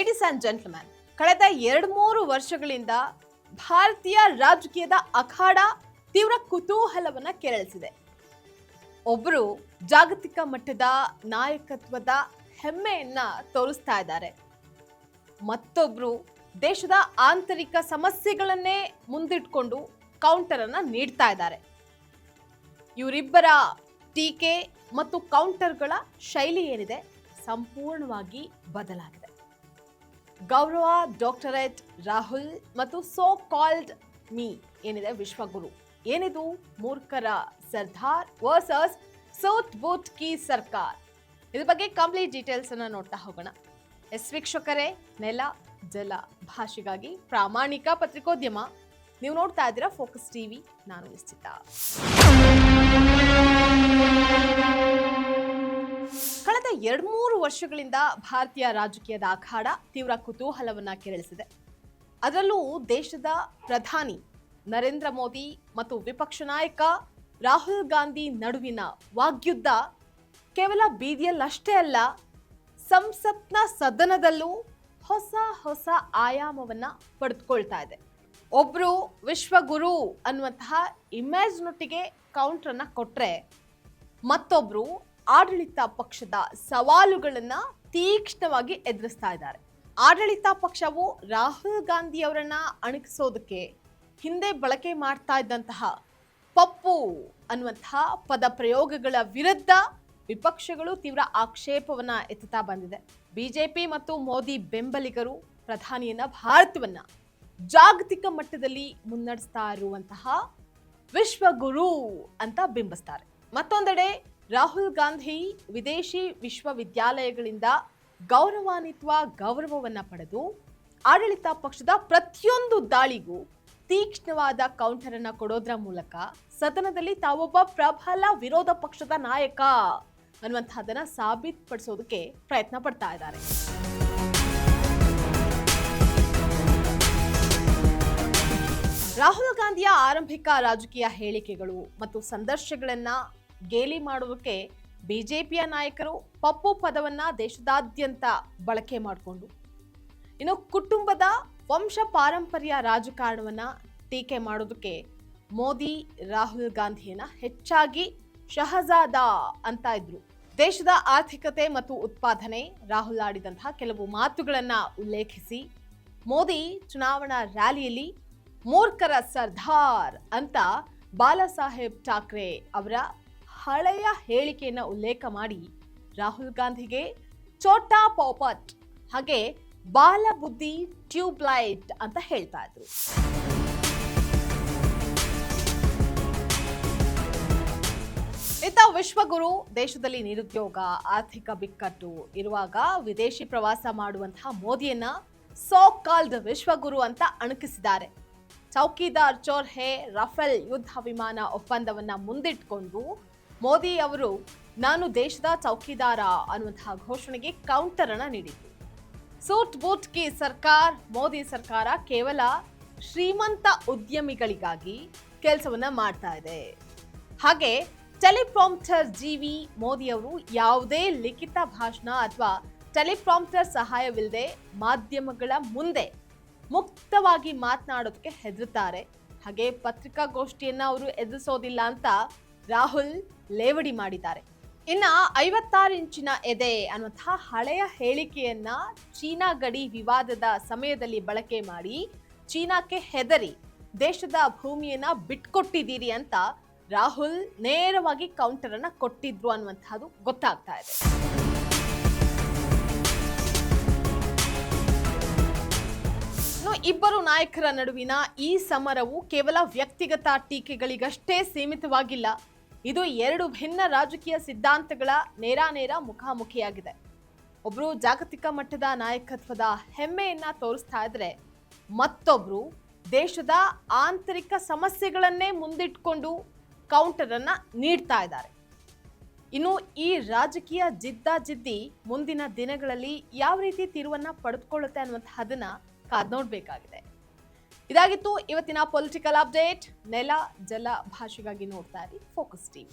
Ladies and gentleman, ಕಳೆದ 2-3 ವರ್ಷಗಳಿಂದ ಭಾರತೀಯ ರಾಜಕೀಯದ ಅಖಾಡ ತೀವ್ರ ಕುತೂಹಲವನ್ನ ಕೆರಳಿಸಿದೆ. ಒಬ್ಬರು ಜಾಗತಿಕ ಮಟ್ಟದ ನಾಯಕತ್ವದ ಹೆಮ್ಮೆಯನ್ನ ತೋರಿಸ್ತಾ ಇದ್ದಾರೆ. ಮತ್ತೊಬ್ರು ದೇಶದ ಆಂತರಿಕ ಸಮಸ್ಯೆಗಳನ್ನೇ ಮುಂದಿಟ್ಕೊಂಡು ಕೌಂಟರ್ ಅನ್ನ ನೀಡ್ತಾ ಇದ್ದಾರೆ. ಇವರಿಬ್ಬರ ಟೀಕೆ ಮತ್ತು ಕೌಂಟರ್ಗಳ ಶೈಲಿ ಏನಿದೆ ಸಂಪೂರ್ಣವಾಗಿ ಬದಲಾಗಿದೆ. ಗೌರವ ಡಾಕ್ಟರೇಟ್ ರಾಹುಲ್ ಮತ್ತು ಸೋ ಕಾಲ್ಡ್ ಮೀ ಏನಿದೆ ವಿಶ್ವಗುರು ಏನಿದು ಮೂರ್ಖರ ಸರ್ದಾರ್ ವರ್ಸಸ್ ಸೌತ್ ಬೂಟ್ ಕಿ ಸರ್ಕಾರ್. ಇದ್ರ ಬಗ್ಗೆ ಕಂಪ್ಲೀಟ್ ಡೀಟೇಲ್ಸ್ ಅನ್ನ ನೋಡ್ತಾ ಹೋಗೋಣ. ವೀಕ್ಷಕರೇ, ನೆಲ ಜಲ ಭಾಷೆಗಾಗಿ ಪ್ರಾಮಾಣಿಕ ಪತ್ರಿಕೋದ್ಯಮ. ನೀವು ನೋಡ್ತಾ ಇದ್ದೀರಾ ಫೋಕಸ್ ಟಿವಿ. ನಾನು ನಿಶ್ಚಿತ. ಕಳೆದ 2-3 ವರ್ಷಗಳಿಂದ ಭಾರತೀಯ ರಾಜಕೀಯದ ಅಖಾಡ ತೀವ್ರ ಕುತೂಹಲವನ್ನ ಕೆರಳಿಸಿದೆ. ಅದರಲ್ಲೂ ದೇಶದ ಪ್ರಧಾನಿ ನರೇಂದ್ರ ಮೋದಿ ಮತ್ತು ವಿಪಕ್ಷ ನಾಯಕ ರಾಹುಲ್ ಗಾಂಧಿ ನಡುವಿನ ವಾಗ್ಯುದ್ಧ ಕೇವಲ ಬೀದಿಯಲ್ಲಷ್ಟೇ ಅಲ್ಲ, ಸಂಸತ್ನ ಸದನದಲ್ಲೂ ಹೊಸ ಆಯಾಮವನ್ನ ಪಡೆದುಕೊಳ್ತಾ ಇದೆ. ಒಬ್ರು ವಿಶ್ವಗುರು ಅನ್ನುವಂತಹ ಇಮೇಜ್ನೊಟ್ಟಿಗೆ ಕೌಂಟರ್ ಅನ್ನ ಕೊಟ್ರೆ, ಮತ್ತೊಬ್ರು ಆಡಳಿತ ಪಕ್ಷದ ಸವಾಲುಗಳನ್ನ ತೀಕ್ಷ್ಣವಾಗಿ ಎದುರಿಸ್ತಾ ಇದ್ದಾರೆ. ಆಡಳಿತ ಪಕ್ಷವು ರಾಹುಲ್ ಗಾಂಧಿ ಅವರನ್ನ ಅಣಕಿಸೋದಕ್ಕೆ ಹಿಂದೆ ಬಳಕೆ ಮಾಡ್ತಾ ಇದ್ದಂತಹ ಪಪ್ಪು ಅನ್ನುವಂತಹ ಪದ ಪ್ರಯೋಗಗಳ ವಿರುದ್ಧ ವಿಪಕ್ಷಗಳು ತೀವ್ರ ಆಕ್ಷೇಪವನ್ನ ಎತ್ತುತ್ತಾ ಬಂದಿದೆ. ಬಿಜೆಪಿ ಮತ್ತು ಮೋದಿ ಬೆಂಬಲಿಗರು ಪ್ರಧಾನಿಯನ್ನ ಭಾರತವನ್ನ ಜಾಗತಿಕ ಮಟ್ಟದಲ್ಲಿ ಮುನ್ನಡೆಸ್ತಾ ಇರುವಂತಹ ವಿಶ್ವಗುರು ಅಂತ ಬಿಂಬಿಸ್ತಾರೆ. ಮತ್ತೊಂದೆಡೆ ರಾಹುಲ್ ಗಾಂಧಿ ವಿದೇಶಿ ವಿಶ್ವವಿದ್ಯಾಲಯಗಳಿಂದ ಗೌರವವನ್ನ ಪಡೆದು ಆಡಳಿತ ಪಕ್ಷದ ಪ್ರತಿಯೊಂದು ದಾಳಿಗೂ ತೀಕ್ಷ್ಣವಾದ ಕೌಂಟರ್ ಅನ್ನ ಕೊಡೋದ್ರ ಮೂಲಕ ಸದನದಲ್ಲಿ ತಾವೊಬ್ಬ ಪ್ರಬಲ ವಿರೋಧ ಪಕ್ಷದ ನಾಯಕ ಅನ್ನುವಂತಹದನ್ನ ಸಾಬೀತುಪಡಿಸೋದಕ್ಕೆ ಪ್ರಯತ್ನ ಪಡ್ತಾ ಇದ್ದಾರೆ. ರಾಹುಲ್ ಗಾಂಧಿಯ ಆರಂಭಿಕ ರಾಜಕೀಯ ಹೇಳಿಕೆಗಳು ಮತ್ತು ಸಂದರ್ಶನಗಳನ್ನ ಗೇಲಿ ಮಾಡೋದಕ್ಕೆ ಬಿಜೆಪಿಯ ನಾಯಕರು ಪಪ್ಪು ಪದವನ್ನ ದೇಶದಾದ್ಯಂತ ಬಳಕೆ ಮಾಡಿಕೊಂಡು, ಇನ್ನು ಕುಟುಂಬದ ವಂಶ ಪಾರಂಪರ್ಯ ರಾಜಕಾರಣವನ್ನ ಟೀಕೆ ಮಾಡೋದಕ್ಕೆ ಮೋದಿ ರಾಹುಲ್ ಗಾಂಧಿಯನ್ನ ಹೆಚ್ಚಾಗಿ ಶಹಜಾದ ಅಂತ ಇದ್ರು. ದೇಶದ ಆರ್ಥಿಕತೆ ಮತ್ತು ಉತ್ಪಾದನೆ, ರಾಹುಲ್ ಆಡಿದಂತಹ ಕೆಲವು ಮಾತುಗಳನ್ನ ಉಲ್ಲೇಖಿಸಿ ಮೋದಿ ಚುನಾವಣಾ ರ್ಯಾಲಿಯಲ್ಲಿ ಮೂರ್ಖರ ಸರ್ದಾರ್ ಅಂತ ಬಾಲಾಸಾಹೇಬ್ ಠಾಕ್ರೆ ಅವರ ಹಳೆಯ ಹೇಳಿಕೆಯನ್ನ ಉಲ್ಲೇಖ ಮಾಡಿ ರಾಹುಲ್ ಗಾಂಧಿಗೆ ಚೋಟಾ ಪೋಪಟ್ ಹಾಗೆ ಬಾಲ ಬುದ್ಧಿ ಟ್ಯೂಬ್ಲೈಟ್ ಅಂತ ಹೇಳ್ತಾ ಇದ್ರು. ಇತ್ತ ವಿಶ್ವಗುರು ದೇಶದಲ್ಲಿ ನಿರುದ್ಯೋಗ, ಆರ್ಥಿಕ ಬಿಕ್ಕಟ್ಟು ಇರುವಾಗ ವಿದೇಶಿ ಪ್ರವಾಸ ಮಾಡುವಂತಹ ಮೋದಿಯನ್ನ ಸೋ ಕಾಲ್ಡ್ ವಿಶ್ವಗುರು ಅಂತ ಅಣಕಿಸಿದ್ದಾರೆ. ಚೌಕಿದಾರ್ ಚೋರ್ ಹೇ ರಫೇಲ್ ಯುದ್ಧ ವಿಮಾನ ಒಪ್ಪಂದವನ್ನ ಮುಂದಿಟ್ಕೊಂಡು ಮೋದಿ ಅವರು ನಾನು ದೇಶದ ಚೌಕಿದಾರ ಅನ್ನುವಂತಹ ಘೋಷಣೆಗೆ ಕೌಂಟರ್ ಅನ್ನ ನೀಡಿದ್ರು. ಸೂಟ್ ಬೂಟ್ ಕಿ ಸರ್ಕಾರ್, ಮೋದಿ ಸರ್ಕಾರ ಕೇವಲ ಶ್ರೀಮಂತ ಉದ್ಯಮಿಗಳಿಗಾಗಿ ಕೆಲಸವನ್ನ ಮಾಡ್ತಾ ಇದೆ. ಹಾಗೆ ಟೆಲಿಪ್ರಾಂಪ್ಟರ್ ಜೀವಿ ಮೋದಿ ಅವರು ಯಾವುದೇ ಲಿಖಿತ ಭಾಷಣ ಅಥವಾ ಟೆಲಿಪ್ರಾಂಪ್ಟರ್ ಸಹಾಯವಿಲ್ಲದೆ ಮಾಧ್ಯಮಗಳ ಮುಂದೆ ಮುಕ್ತವಾಗಿ ಮಾತನಾಡೋದಕ್ಕೆ ಹೆದರುತ್ತಾರೆ. ಹಾಗೆ ಪತ್ರಿಕಾಗೋಷ್ಠಿಯನ್ನ ಅವರು ಎದುರಿಸೋದಿಲ್ಲ ಅಂತ ರಾಹುಲ್ ಲೇವಡಿ ಮಾಡಿದ್ದಾರೆ. ಇನ್ನ 56 ಇಂಚಿನ ಎದೆ ಅನ್ನುವಂತಹ ಹಳೆಯ ಹೇಳಿಕೆಯನ್ನ ಚೀನಾ ಗಡಿ ವಿವಾದದ ಸಮಯದಲ್ಲಿ ಬಳಕೆ ಮಾಡಿ ಚೀನಾಕ್ಕೆ ಹೆದರಿ ದೇಶದ ಭೂಮಿಯನ್ನ ಬಿಟ್ಕೊಟ್ಟಿದ್ದೀರಿ ಅಂತ ರಾಹುಲ್ ನೇರವಾಗಿ ಕೌಂಟರ್ ಅನ್ನ ಕೊಟ್ಟಿದ್ರು ಅನ್ನುವಂತಹದ್ದು ಗೊತ್ತಾಗ್ತಾ ಇದೆ. ಇಬ್ಬರು ನಾಯಕರ ನಡುವಿನ ಈ ಸಮರವು ಕೇವಲ ವ್ಯಕ್ತಿಗತ ಟೀಕೆಗಳಿಗಷ್ಟೇ ಸೀಮಿತವಾಗಿಲ್ಲ. ಇದು 2 ಭಿನ್ನ ರಾಜಕೀಯ ಸಿದ್ಧಾಂತಗಳ ನೇರಾನೇರ ಮುಖಾಮುಖಿಯಾಗಿದೆ. ಒಬ್ರು ಜಾಗತಿಕ ಮಟ್ಟದ ನಾಯಕತ್ವದ ಹೆಮ್ಮೆಯನ್ನ ತೋರಿಸ್ತಾ ಇದ್ರೆ, ಮತ್ತೊಬ್ರು ದೇಶದ ಆಂತರಿಕ ಸಮಸ್ಯೆಗಳನ್ನೇ ಮುಂದಿಟ್ಕೊಂಡು ಕೌಂಟರ್ ಅನ್ನ ನೀಡ್ತಾ ಇದ್ದಾರೆ. ಇನ್ನು ಈ ರಾಜಕೀಯ ಜಿದ್ದಾಜಿದ್ದಿ ಮುಂದಿನ ದಿನಗಳಲ್ಲಿ ಯಾವ ರೀತಿ ತಿರುವನ್ನ ಪಡೆದುಕೊಳ್ಳುತ್ತೆ ಅನ್ನುವಂತಹದನ್ನ ಕಾದ್ ನೋಡ್ಬೇಕಾಗಿದೆ. ಇದಾಗಿತ್ತು ಇವತ್ತಿನ ಪೊಲಿಟಿಕಲ್ ಅಪ್ಡೇಟ್. ನೆಲ ಜಲ ಭಾಷೆಗಾಗಿ ನೋಡ್ತಾ ಇರಿ ಫೋಕಸ್ ಟಿವಿ.